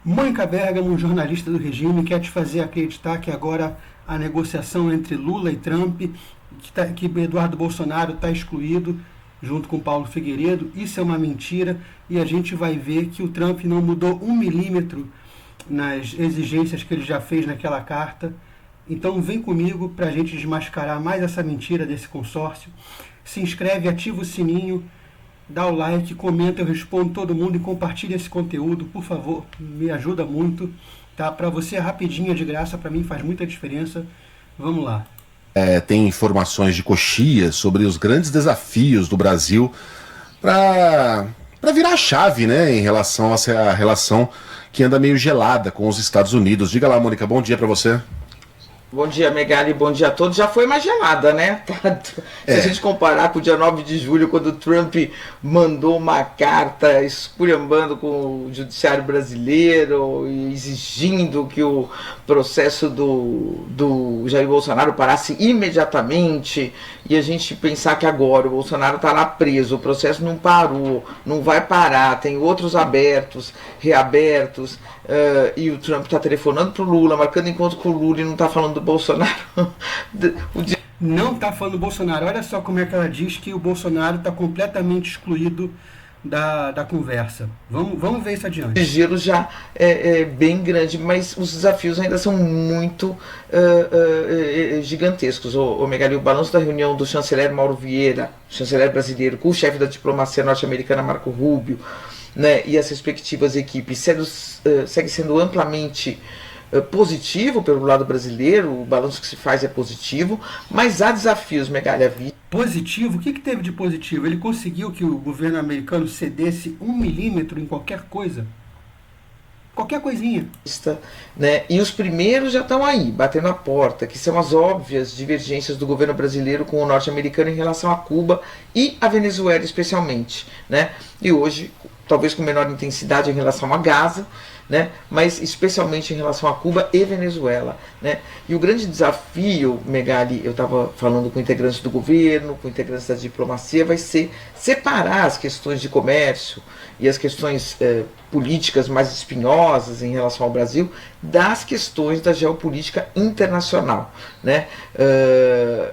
Mônica Bergamo, um jornalista do regime, quer te fazer acreditar que agora a negociação entre Lula e Trump, que Eduardo Bolsonaro está excluído junto com Paulo Figueiredo. Isso é uma mentira e a gente vai ver que o Trump não mudou 1 milímetro nas exigências que ele já fez naquela carta. Então vem comigo para a gente desmascarar mais essa mentira desse consórcio. Se inscreve, ativa o sininho, dá o like, comenta, eu respondo todo mundo e compartilha esse conteúdo, por favor, me ajuda muito, tá? Para você é rapidinho, é de graça, para mim faz muita diferença. Vamos lá. Tem informações de coxia sobre os grandes desafios do Brasil para virar a chave, né, em relação a essa relação que anda meio gelada com os Estados Unidos. Diga lá, Mônica, bom dia para você. Bom dia, Megali, bom dia a todos. Já foi mais gelada, né? Se a gente comparar com o dia 9 de julho, quando o Trump mandou uma carta esculhambando com o judiciário brasileiro e exigindo que o processo do Jair Bolsonaro parasse imediatamente, e a gente pensar que agora o Bolsonaro está lá preso, o processo não parou, não vai parar, tem outros abertos, reabertos, e o Trump está telefonando para o Lula, marcando encontro com o Lula e não está falando do Bolsonaro. Não está falando do Bolsonaro. Olha só como é que ela diz que o Bolsonaro está completamente excluído da conversa. Vamos ver isso adiante. O gelo já é bem grande, mas os desafios ainda são muito gigantescos. O Megali, o balanço da reunião do chanceler Mauro Vieira, chanceler brasileiro, com o chefe da diplomacia norte-americana Marco Rubio, né, e as respectivas equipes, segue sendo amplamente positivo pelo lado brasileiro. O balanço que se faz é positivo, mas há desafios, Megali. Positivo? O que teve de positivo? Ele conseguiu que o governo americano cedesse 1 milímetro em qualquer coisa? Qualquer coisinha. Né? E os primeiros já estão aí, batendo a porta, que são as óbvias divergências do governo brasileiro com o norte-americano em relação a Cuba e a Venezuela especialmente, né? E hoje, talvez com menor intensidade em relação a Gaza, né? Mas especialmente em relação a Cuba e Venezuela, né? E o grande desafio, Megali, eu estava falando com integrantes do governo, com integrantes da diplomacia, vai ser separar as questões de comércio e as questões políticas mais espinhosas em relação ao Brasil das questões da geopolítica internacional, né?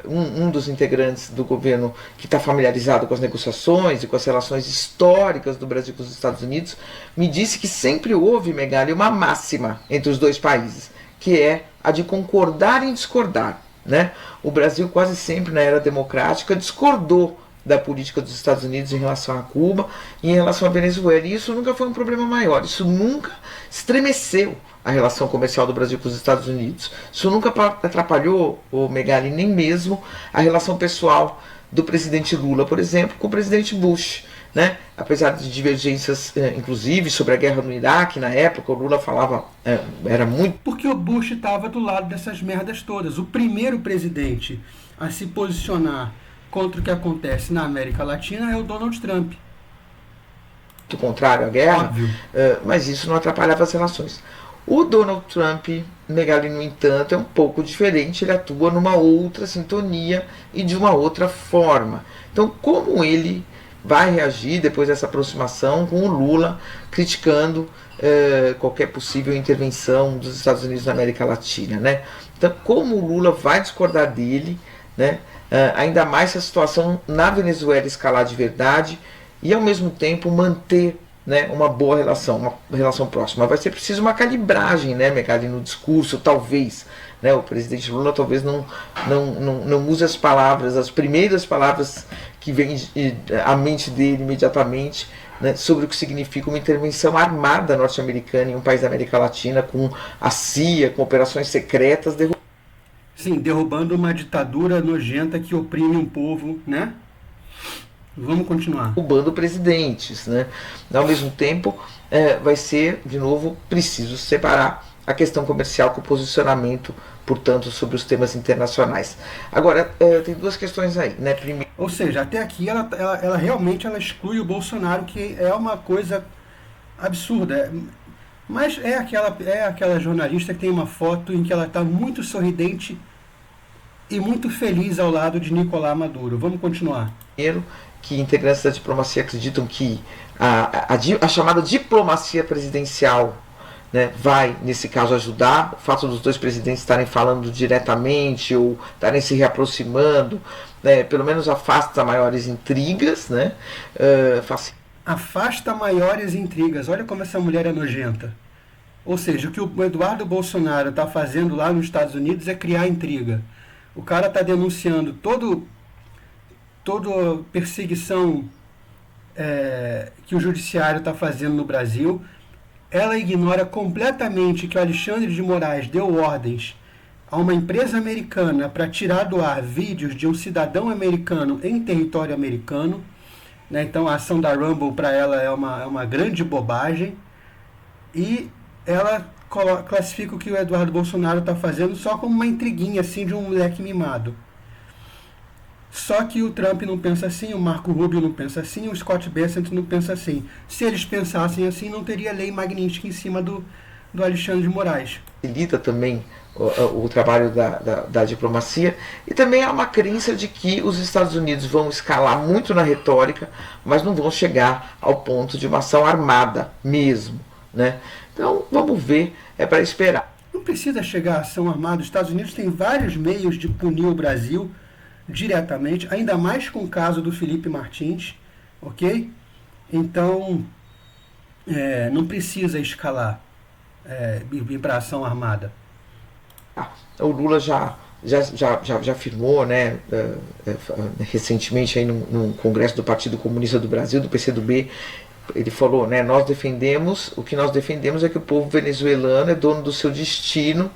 Um dos integrantes do governo que está familiarizado com as negociações e com as relações históricas do Brasil com os Estados Unidos me disse que sempre houve, Megali, uma máxima entre os dois países, que é a de concordar em discordar, né? O Brasil quase sempre na era democrática discordou da política dos Estados Unidos em relação a Cuba e em relação a Venezuela, e isso nunca foi um problema maior, isso nunca estremeceu a relação comercial do Brasil com os Estados Unidos, isso nunca atrapalhou, o Megali, nem mesmo a relação pessoal do presidente Lula, por exemplo, com o presidente Bush, né? Apesar de divergências, inclusive, sobre a guerra no Iraque, na época o Lula falava, era muito... Porque o Bush estava do lado dessas merdas todas. O primeiro presidente a se posicionar contra o que acontece na América Latina é o Donald Trump. Do contrário à guerra, mas isso não atrapalhava as relações. O Donald Trump, Megali, no entanto, é um pouco diferente, ele atua numa outra sintonia e de uma outra forma. Então, como ele vai reagir depois dessa aproximação com o Lula criticando qualquer possível intervenção dos Estados Unidos na América Latina, né? Então, como o Lula vai discordar dele, né? Ainda mais se a situação na Venezuela escalar de verdade e ao mesmo tempo manter, né, uma boa relação, uma relação próxima. Vai ser preciso uma calibragem, né, Megali, no discurso, talvez, né? O presidente Lula talvez não use as palavras, as primeiras palavras que vêm à mente dele imediatamente, né, sobre o que significa uma intervenção armada norte-americana em um país da América Latina, com a CIA, com operações secretas, Sim, derrubando uma ditadura nojenta que oprime um povo, né? Vamos continuar. Derrubando presidentes, né? Ao mesmo tempo, vai ser, de novo, preciso separar a questão comercial com o posicionamento, portanto, sobre os temas internacionais. Agora, tem duas questões aí, né? Primeiro... Ou seja, até aqui ela realmente exclui o Bolsonaro, que é uma coisa absurda. Mas é aquela jornalista que tem uma foto em que ela está muito sorridente e muito feliz ao lado de Nicolás Maduro. Vamos continuar. Primeiro, que integrantes da diplomacia acreditam que a chamada diplomacia presidencial né, vai, nesse caso, ajudar. O fato dos dois presidentes estarem falando diretamente ou estarem se reaproximando, né, pelo menos afasta maiores intrigas, né? Afasta maiores intrigas. Olha como essa mulher é nojenta. Ou seja, o que o Eduardo Bolsonaro está fazendo lá nos Estados Unidos é criar intriga. O cara está denunciando toda perseguição que o judiciário está fazendo no Brasil. Ela ignora completamente que o Alexandre de Moraes deu ordens a uma empresa americana para tirar do ar vídeos de um cidadão americano em território americano. Né? Então a ação da Rumble para ela é uma grande bobagem. E ela classifica o que o Eduardo Bolsonaro está fazendo só como uma intriguinha assim, de um moleque mimado. Só que o Trump não pensa assim, o Marco Rubio não pensa assim, o Scott Bessent não pensa assim. Se eles pensassem assim, não teria lei magnífica em cima do Alexandre de Moraes. Facilita também o trabalho da diplomacia, e também há uma crença de que os Estados Unidos vão escalar muito na retórica, mas não vão chegar ao ponto de uma ação armada mesmo, né? Então vamos ver, é para esperar. Não precisa chegar a ação armada. Os Estados Unidos têm vários meios de punir o Brasil diretamente, ainda mais com o caso do Felipe Martins, ok? Então, não precisa escalar vir para ação armada. O Lula já afirmou, né, recentemente aí no Congresso do Partido Comunista do Brasil, do PCdoB, ele falou, né, o que nós defendemos é que o povo venezuelano é dono do seu destino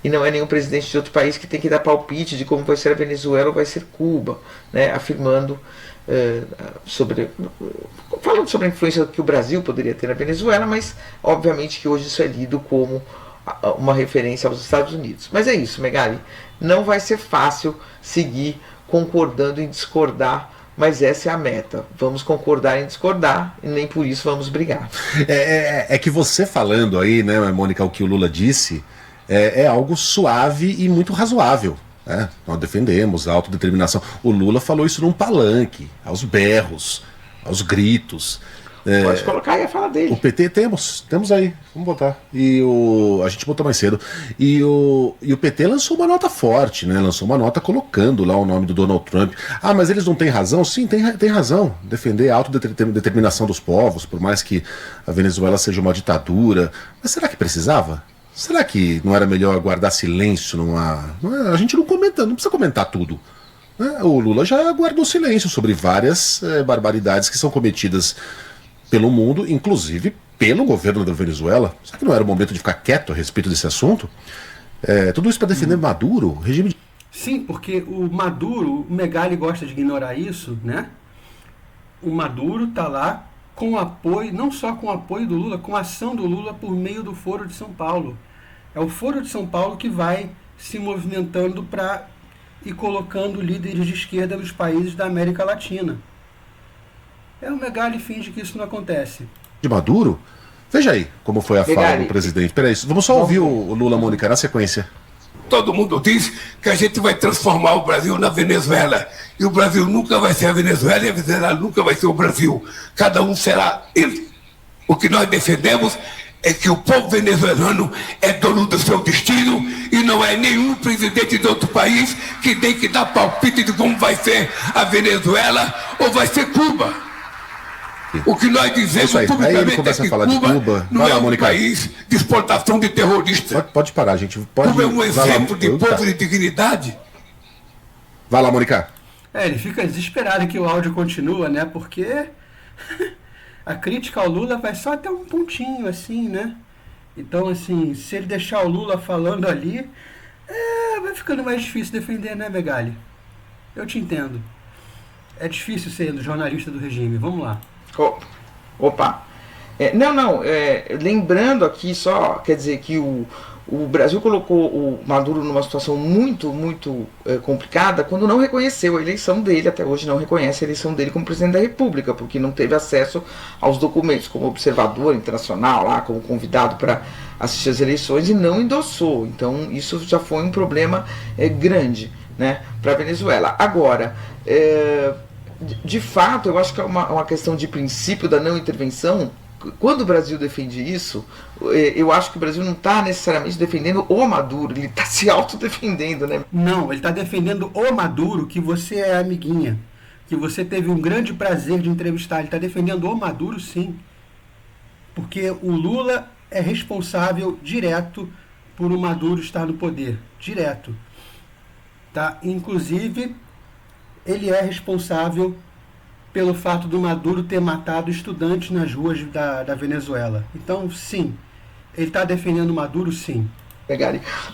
e não é nenhum presidente de outro país que tem que dar palpite de como vai ser a Venezuela ou vai ser Cuba, né, afirmando falando sobre a influência que o Brasil poderia ter na Venezuela, mas obviamente que hoje isso é lido como uma referência aos Estados Unidos. Mas é isso, Megali, não vai ser fácil seguir concordando em discordar, mas essa é a meta. Vamos concordar em discordar e nem por isso vamos brigar. É que você falando aí, né, Mônica, o que o Lula disse, é algo suave e muito razoável. Né? Nós defendemos a autodeterminação. O Lula falou isso num palanque, aos berros, aos gritos. Pode colocar aí a fala dele. O PT temos aí, vamos botar. A gente botou mais cedo. E o PT lançou uma nota forte, né? Lançou uma nota colocando lá o nome do Donald Trump. Ah, mas eles não têm razão? Sim, tem razão. Defender a autodeterminação dos povos, por mais que a Venezuela seja uma ditadura. Mas será que precisava? Será que não era melhor guardar silêncio a gente não precisa comentar tudo. Né? O Lula já guardou silêncio sobre várias barbaridades que são cometidas pelo mundo, inclusive pelo governo da Venezuela. Será que não era o momento de ficar quieto a respeito desse assunto? Tudo isso para defender Maduro, o regime de... Sim, porque o Maduro, o Megali gosta de ignorar isso, né? O Maduro está lá com apoio, não só com apoio do Lula, com a ação do Lula por meio do Foro de São Paulo. É o Foro de São Paulo que vai se movimentando para ir colocando líderes de esquerda nos países da América Latina. O Megali finge que isso não acontece. De Maduro? Veja aí como foi a fala do presidente. Peraí, vamos só ouvir o Lula, Mônica, na sequência. Todo mundo diz que a gente vai transformar o Brasil na Venezuela. E o Brasil nunca vai ser a Venezuela e a Venezuela nunca vai ser o Brasil. Cada um será ele. O que nós defendemos é que o povo venezuelano é dono do seu destino e não é nenhum presidente de outro país que tem que dar palpite de como vai ser a Venezuela ou vai ser Cuba. O que nós dizemos publicamente é que Cuba não é um país de exportação de terroristas. Pode parar, gente. Cuba é um exemplo de povo de dignidade. Vai lá, Mônica. Ele fica desesperado que o áudio continua, né? Porque a crítica ao Lula vai só até um pontinho, assim, né? Então, assim, se ele deixar o Lula falando ali, vai ficando mais difícil defender, né, Megali? Eu te entendo. É difícil ser jornalista do regime. Vamos lá. Opa! Lembrando aqui só, quer dizer que o Brasil colocou o Maduro numa situação muito, muito complicada quando não reconheceu a eleição dele, até hoje não reconhece a eleição dele como presidente da República, porque não teve acesso aos documentos como observador internacional, lá como convidado para assistir às eleições, e não endossou. Então isso já foi um problema grande, né, para a Venezuela. Agora, de fato, eu acho que é uma questão de princípio da não intervenção, quando o Brasil defende isso, eu acho que o Brasil não está necessariamente defendendo o Maduro, ele está se autodefendendo, né? Não, ele está defendendo o Maduro, que você é amiguinha, que você teve um grande prazer de entrevistar. Ele está defendendo o Maduro, sim. Porque o Lula é responsável direto por o Maduro estar no poder. Direto. Tá? Inclusive, ele é responsável pelo fato do Maduro ter matado estudantes nas ruas da Venezuela. Então, sim, ele está defendendo o Maduro, sim.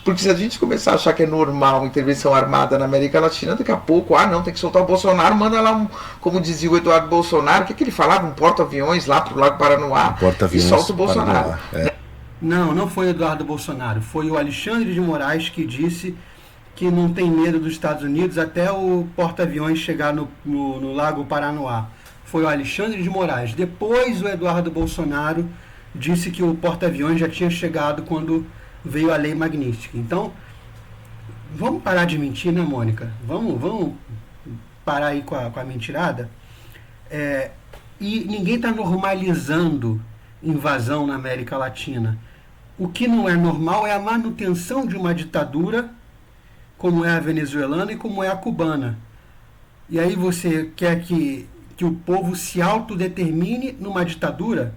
Porque se a gente começar a achar que é normal intervenção armada na América Latina, daqui a pouco, não, tem que soltar o Bolsonaro, manda lá como dizia o Eduardo Bolsonaro, o que ele falava? Um porta-aviões lá pro Lago Paranoá e solta o Bolsonaro. Não foi o Eduardo Bolsonaro, foi o Alexandre de Moraes que disse que não tem medo dos Estados Unidos até o porta-aviões chegar no Lago Paranoá. Foi o Alexandre de Moraes. Depois o Eduardo Bolsonaro disse que o porta-aviões já tinha chegado quando veio a lei Magnitsky. Então, vamos parar de mentir, né, Mônica? Vamos parar aí com a mentirada. E ninguém está normalizando invasão na América Latina. O que não é normal é a manutenção de uma ditadura, como é a venezuelana e como é a cubana. E aí você quer que o povo se autodetermine numa ditadura?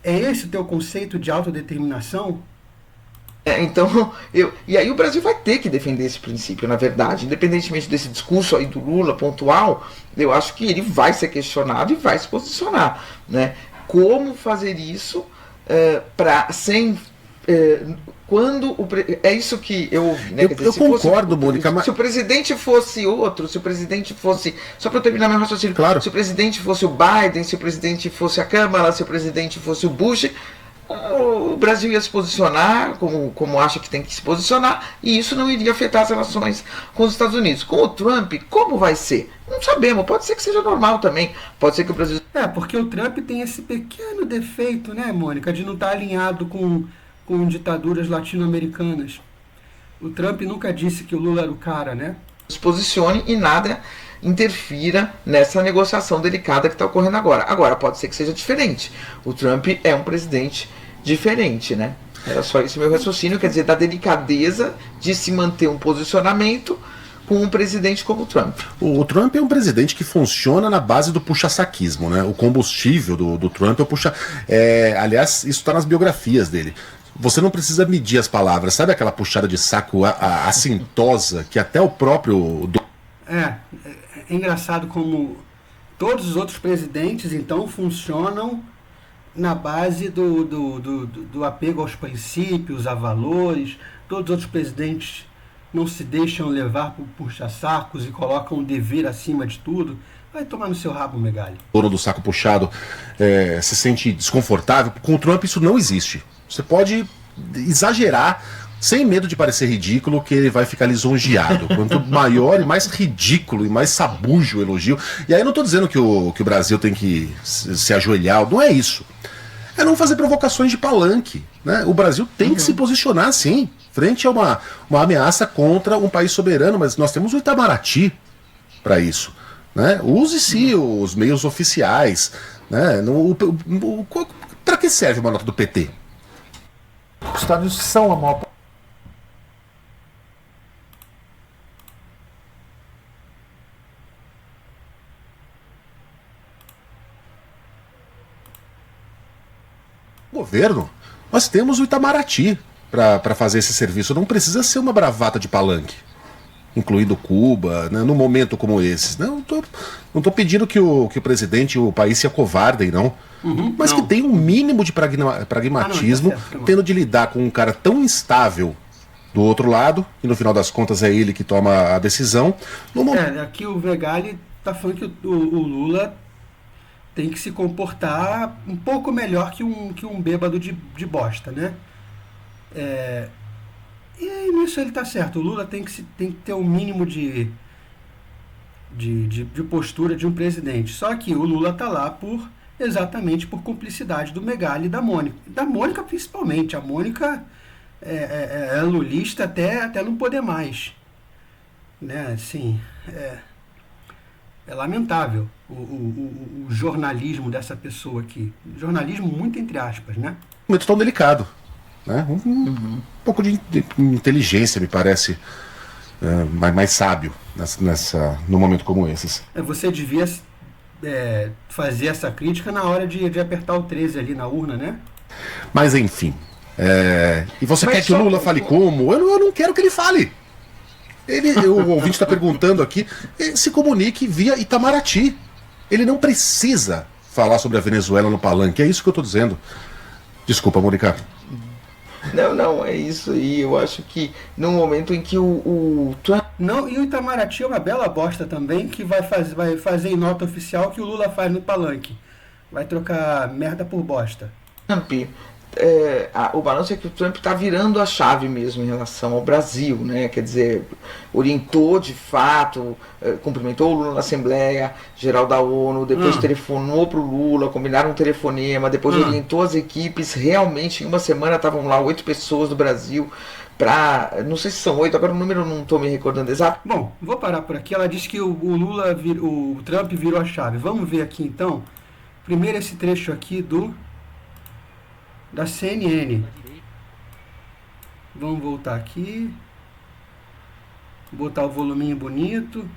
É esse o teu conceito de autodeterminação? Então, e aí o Brasil vai ter que defender esse princípio, na verdade, independentemente desse discurso aí do Lula pontual, eu acho que ele vai ser questionado e vai se posicionar, né? Como fazer isso quando é isso que eu ouvi, né? Eu concordo, Mônica, mas se o presidente fosse outro, se o presidente fosse, só para eu terminar meu raciocínio, claro, se o presidente fosse o Biden, se o presidente fosse a Câmara, se o presidente fosse o Bush, o Brasil ia se posicionar como acha que tem que se posicionar, e isso não iria afetar as relações com os Estados Unidos. Com o Trump, como vai ser? Não sabemos, pode ser que seja normal também, pode ser que o Brasil... porque o Trump tem esse pequeno defeito, né, Mônica, de não estar alinhado com ditaduras latino-americanas. O Trump nunca disse que o Lula era o cara, né? Se posicione e nada interfira nessa negociação delicada que está ocorrendo agora. Agora, pode ser que seja diferente. O Trump é um presidente diferente, né? Era só esse meu raciocínio, quer dizer, da delicadeza de se manter um posicionamento com um presidente como o Trump. O Trump é um presidente que funciona na base do puxa-saquismo, né? O combustível do Trump é o puxa... aliás, isso está nas biografias dele. Você não precisa medir as palavras. Sabe aquela puxada de saco assintosa que até o próprio... É engraçado como todos os outros presidentes, então, funcionam na base do apego aos princípios, a valores. Todos os outros presidentes não se deixam levar por puxa-sacos e colocam o dever acima de tudo. Vai tomar no seu rabo, Megali. O dono do saco puxado se sente desconfortável. Com o Trump isso não existe. Você pode exagerar sem medo de parecer ridículo, que ele vai ficar lisonjeado. Quanto maior e mais ridículo e mais sabujo o elogio. E aí eu não estou dizendo que o Brasil tem que se ajoelhar, não é isso. É não fazer provocações de palanque, né? O Brasil tem que se posicionar, sim, frente a uma ameaça contra um país soberano, mas nós temos o Itamaraty para isso, né? Use-se os meios oficiais, né? Para que serve uma nota do PT? Os Estados Unidos são a maior... Governo, nós temos o Itamaraty para fazer esse serviço. Não precisa ser uma bravata de palanque, incluindo Cuba, né, num momento como esse. Não tô pedindo que o presidente e o país se acovardem, não. Mas que tem um mínimo de pragmatismo, tendo de lidar com um cara tão instável do outro lado, e no final das contas é ele que toma a decisão. Aqui o Megali está falando que o Lula tem que se comportar um pouco melhor que um bêbado de bosta, né? E nisso ele está certo. O Lula tem que ter um mínimo de postura de um presidente. Só que o Lula está lá exatamente por cumplicidade do Megali e da Mônica. Da Mônica principalmente. A Mônica é lulista até não poder mais. Né? Assim, É lamentável o jornalismo dessa pessoa aqui. Jornalismo muito entre aspas, né? Um momento tão delicado. Né? Um pouco de inteligência, me parece, mais sábio num momento como esses. Você devia fazer essa crítica na hora de apertar o 13 ali na urna, né? Mas enfim. E você quer que o Lula fale como? Eu não quero que ele fale. O ouvinte está perguntando aqui, se comunique via Itamaraty. Ele não precisa falar sobre a Venezuela no palanque, é isso que eu estou dizendo. Desculpa, Mônica. Não, é isso aí. Eu acho que no momento em que o Trump... Não, e o Itamaraty é uma bela bosta também, que vai fazer em nota oficial que o Lula faz no palanque. Vai trocar merda por bosta. O balanço é que o Trump está virando a chave mesmo em relação ao Brasil, né? Quer dizer, orientou de fato, cumprimentou o Lula na Assembleia Geral da ONU, depois telefonou para o Lula, combinaram um telefonema, depois orientou as equipes, realmente em uma semana estavam lá 8 pessoas do Brasil, não sei se são 8, agora o número eu não estou me recordando exato. Bom, vou parar por aqui. Ela disse que o Trump virou a chave. Vamos ver aqui então, primeiro esse trecho aqui da CNN. Vamos voltar aqui. Botar o voluminho bonito.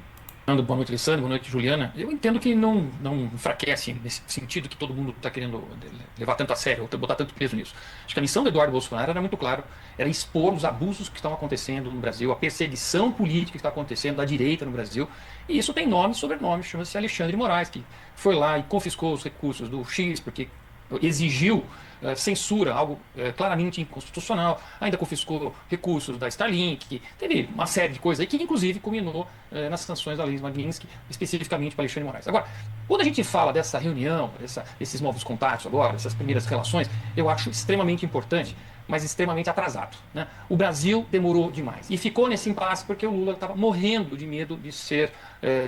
Boa noite, Alessandro. Boa noite, Juliana. Eu entendo que não enfraquece nesse sentido que todo mundo está querendo levar tanto a sério, ou botar tanto peso nisso. Acho que a missão do Eduardo Bolsonaro era muito claro, era expor os abusos que estão acontecendo no Brasil, a perseguição política que está acontecendo da direita no Brasil, e isso tem nome e sobrenome, chama-se Alexandre de Moraes, que foi lá e confiscou os recursos do X, porque exigiu censura, algo claramente inconstitucional, ainda confiscou recursos da Starlink, teve uma série de coisas aí que inclusive culminou nas sanções da Lei Magnitsky, especificamente para Alexandre de Moraes. Agora, quando a gente fala dessa reunião, esses novos contatos agora, essas primeiras relações, eu acho extremamente importante, mas extremamente atrasado, né? O Brasil demorou demais e ficou nesse impasse porque o Lula estava morrendo de medo de ser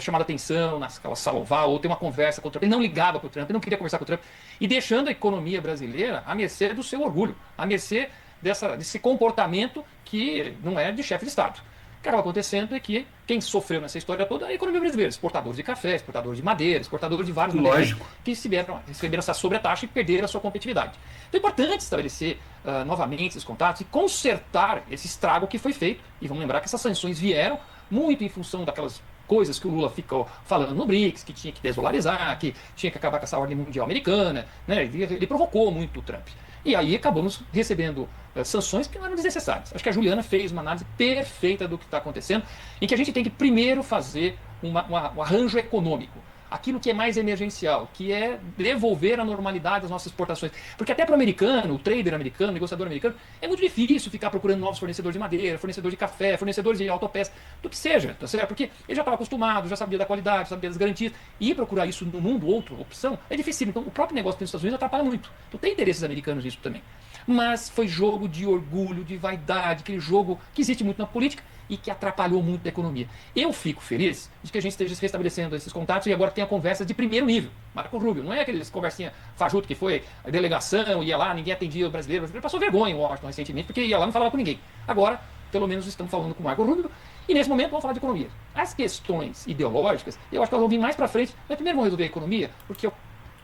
chamado a atenção naquela sala oval ou ter uma conversa com o Trump. Ele não ligava para o Trump, ele não queria conversar com o Trump e deixando a economia brasileira à mercê do seu orgulho, à mercê desse comportamento que não é de chefe de Estado. O que acaba acontecendo é que quem sofreu nessa história toda é a economia brasileira, exportadores de café, exportadores de madeira, exportadores de vários materiais que receberam essa sobretaxa e perderam a sua competitividade. Então é importante estabelecer novamente esses contatos e consertar esse estrago que foi feito. E vamos lembrar que essas sanções vieram muito em função daquelas coisas que o Lula ficou falando no BRICS, que tinha que desdolarizar, que tinha que acabar com essa ordem mundial americana, né? Ele provocou muito o Trump. E aí acabamos recebendo sanções que não eram desnecessárias. Acho que a Juliana fez uma análise perfeita do que está acontecendo, em que a gente tem que primeiro fazer um arranjo econômico. Aquilo que é mais emergencial, que é devolver a normalidade das nossas exportações. Porque até para o americano, o trader americano, o negociador americano, é muito difícil ficar procurando novos fornecedores de madeira, fornecedores de café, fornecedores de autopeça, do que seja, tá certo? Porque ele já estava acostumado, já sabia da qualidade, sabia das garantias, e procurar isso no mundo, outra opção, é difícil. Então o próprio negócio dos Estados Unidos atrapalha muito. Então tem interesses americanos nisso também. Mas foi jogo de orgulho, de vaidade, aquele jogo que existe muito na política e que atrapalhou muito a economia. Eu fico feliz de que a gente esteja restabelecendo esses contatos e agora tem a conversa de primeiro nível. Marco Rubio, não é aqueles conversinha fajuto que foi a delegação, ia lá, ninguém atendia o brasileiro. O brasileiro passou vergonha em Washington recentemente, porque ia lá e não falava com ninguém. Agora, pelo menos estamos falando com o Marco Rubio e nesse momento vamos falar de economia. As questões ideológicas, eu acho que elas vão vir mais para frente, mas primeiro vamos resolver a economia, porque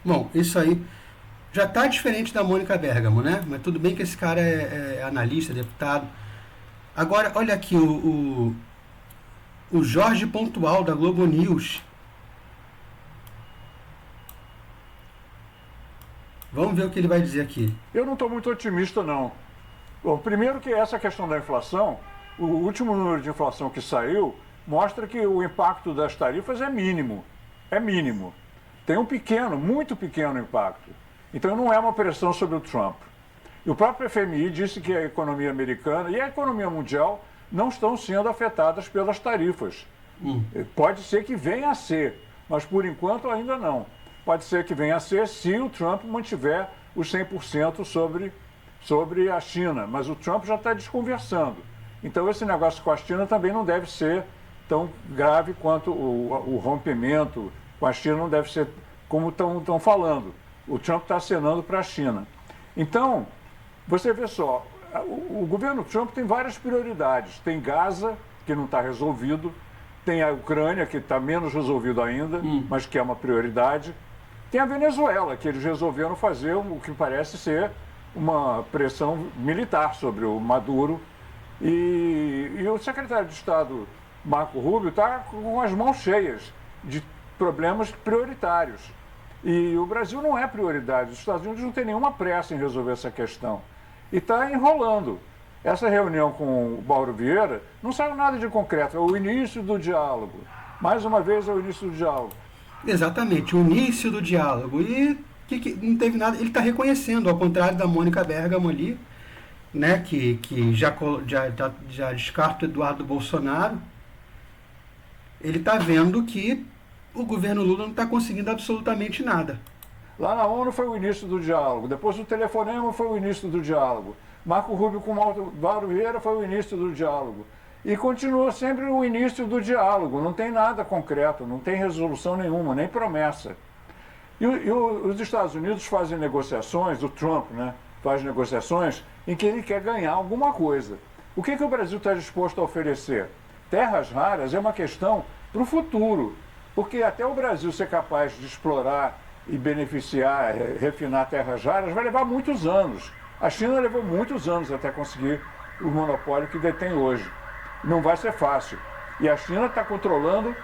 Bom, isso aí já está diferente da Mônica Bergamo, né? Mas tudo bem que esse cara é analista, deputado. Agora, olha aqui, o Jorge Pontual, da Globo News. Vamos ver o que ele vai dizer aqui. Eu não estou muito otimista, não. Bom, primeiro que essa questão da inflação, o último número de inflação que saiu mostra que o impacto das tarifas é mínimo. É mínimo. Tem um pequeno, muito pequeno impacto. Então não é uma pressão sobre o Trump. E o próprio FMI disse que a economia americana e a economia mundial não estão sendo afetadas pelas tarifas. Pode ser que venha a ser, mas por enquanto ainda não. Pode ser que venha a ser se o Trump mantiver os 100% sobre a China, mas o Trump já está desconversando. Então esse negócio com a China também não deve ser tão grave quanto o rompimento com a China não deve ser como estão falando. O Trump está acenando para a China. Então, você vê só, o governo Trump tem várias prioridades. Tem Gaza, que não está resolvido, Tem a Ucrânia, que está menos resolvido ainda, mas que é uma prioridade. Tem a Venezuela, que eles resolveram fazer o que parece ser uma pressão militar sobre o Maduro. E o secretário de Estado, Marco Rubio, está com as mãos cheias de problemas prioritários. E o Brasil não é prioridade. Os Estados Unidos não tem nenhuma pressa em resolver essa questão. E está enrolando. Essa reunião com o Mauro Vieira não saiu nada de concreto. É o início do diálogo. Mais uma vez, é o início do diálogo. Exatamente, o início do diálogo. E não teve nada. Ele está reconhecendo, ao contrário da Mônica Bergamo ali, né, que já descarta o Eduardo Bolsonaro. Ele está vendo que o governo Lula não está conseguindo absolutamente nada. Lá na ONU foi o início do diálogo. Depois do telefonema foi o início do diálogo. Marco Rubio com Mauro Vieira foi o início do diálogo. E continua sempre o início do diálogo. Não tem nada concreto, não tem resolução nenhuma, nem promessa. E os Estados Unidos fazem negociações, o Trump, né, faz negociações em que ele quer ganhar alguma coisa. O que o Brasil está disposto a oferecer? Terras raras é uma questão para o futuro, porque até o Brasil ser capaz de explorar e beneficiar, refinar terras raras, vai levar muitos anos. A China levou muitos anos até conseguir o monopólio que detém hoje. Não vai ser fácil. E a China está controlando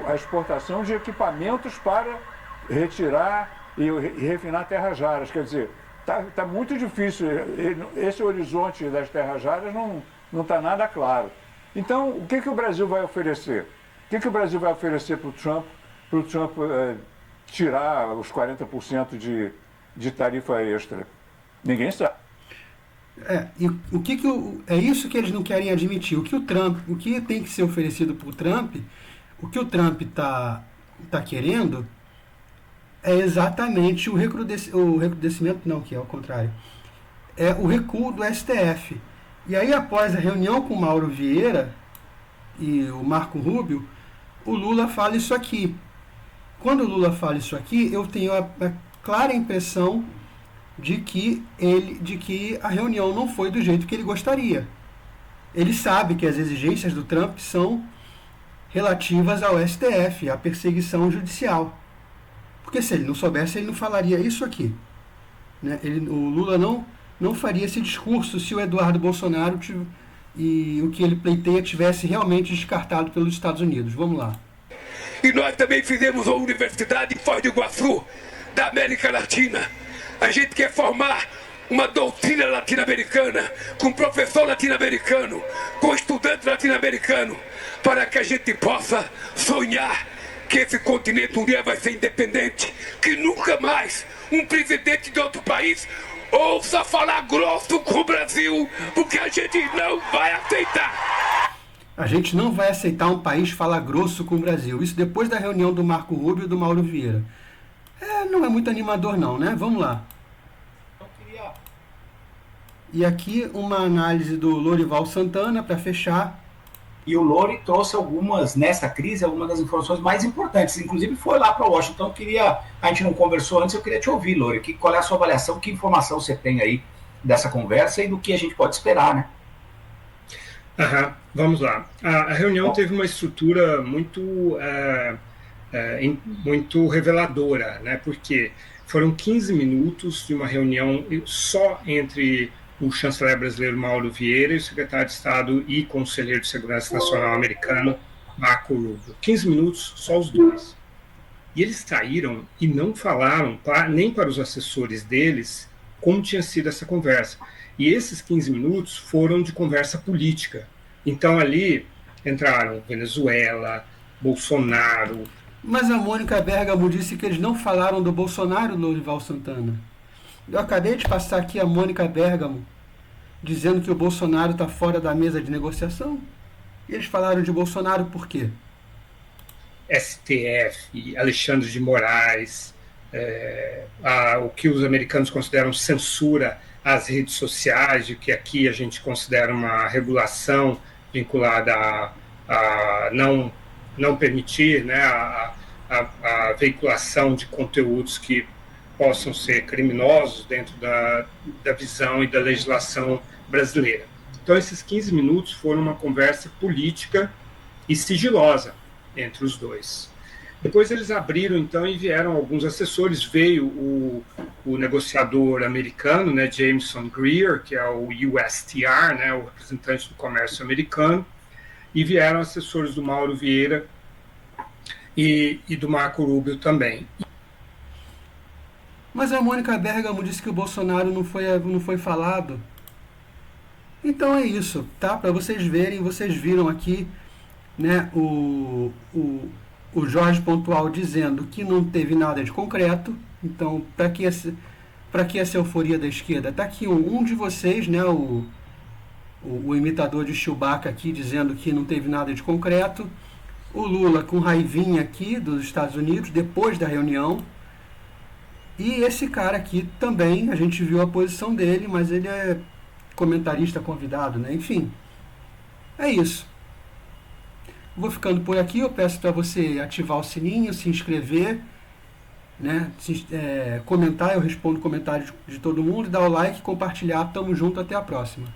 a exportação de equipamentos para retirar e refinar terras raras. Quer dizer, está muito difícil. Esse horizonte das terras raras não está nada claro. Então, o que o Brasil vai oferecer? O que o Brasil vai oferecer para o Trump? Para o Trump tirar os 40% de tarifa extra? Ninguém sabe. É isso que eles não querem admitir. O que tem que ser oferecido para o Trump, o que o Trump tá querendo é exatamente o recrudescimento, não, que é o contrário. É o recuo do STF. E aí, após a reunião com o Mauro Vieira e o Marco Rubio, o Lula fala isso aqui. Quando o Lula fala isso aqui, eu tenho a clara impressão de que a reunião não foi do jeito que ele gostaria. Ele sabe que as exigências do Trump são relativas ao STF, à perseguição judicial. Porque se ele não soubesse, ele não falaria isso aqui. Né? O Lula não faria esse discurso se o Eduardo Bolsonaro e o que ele pleiteia tivesse realmente descartado pelos Estados Unidos. Vamos lá. E nós também fizemos a Universidade de Foz do Iguaçu, da América Latina. A gente quer formar uma doutrina latino-americana, com professor latino-americano, com estudante latino-americano, para que a gente possa sonhar que esse continente um dia vai ser independente, que nunca mais um presidente de outro país ouça falar grosso com o Brasil, porque a gente não vai aceitar. A gente não vai aceitar um país falar grosso com o Brasil. Isso depois da reunião do Marco Rubio e do Mauro Vieira. Não é muito animador não, né? Vamos lá. E aqui uma análise do Lorival Santana para fechar. E o Lori trouxe nessa crise, algumas das informações mais importantes. Inclusive foi lá para Washington. A gente não conversou antes, eu queria te ouvir, Lori. Qual é a sua avaliação, que informação você tem aí dessa conversa e do que a gente pode esperar, né? Vamos lá. A reunião teve uma estrutura muito reveladora, né? Porque foram 15 minutos de uma reunião só entre o chanceler brasileiro Mauro Vieira e o secretário de Estado e conselheiro de Segurança Nacional americano Marco Rubio. 15 minutos, só os dois. E eles saíram e não falaram nem para os assessores deles como tinha sido essa conversa. E esses 15 minutos foram de conversa política. Então ali entraram Venezuela, Bolsonaro. Mas a Mônica Bergamo disse que eles não falaram do Bolsonaro, Lorival Santana. Eu acabei de passar aqui a Mônica Bergamo dizendo que o Bolsonaro está fora da mesa de negociação. E eles falaram de Bolsonaro por quê? STF, Alexandre de Moraes, o que os americanos consideram censura às redes sociais, o que aqui a gente considera uma regulação vinculada a não permitir, né, a veiculação de conteúdos que possam ser criminosos dentro da visão e da legislação brasileira. Então, esses 15 minutos foram uma conversa política e sigilosa entre os dois. Depois eles abriram, então, e vieram alguns assessores. Veio o negociador americano, né, Jameson Greer, que é o USTR, né, o representante do comércio americano, e vieram assessores do Mauro Vieira e do Marco Rubio também. Mas a Mônica Bergamo disse que o Bolsonaro não foi falado. Então é isso, tá? Para vocês verem, vocês viram aqui, né, o Jorge Pontual dizendo que não teve nada de concreto. Então, para que essa euforia da esquerda? Tá aqui um de vocês, né, o imitador de Chewbacca aqui, dizendo que não teve nada de concreto. O Lula com raivinha aqui dos Estados Unidos, depois da reunião. E esse cara aqui também, a gente viu a posição dele, mas ele é comentarista convidado, né? Enfim, é isso. Vou ficando por aqui, eu peço para você ativar o sininho, se inscrever, né? Comentar, eu respondo comentários de todo mundo, dar o like, compartilhar, tamo junto, até a próxima.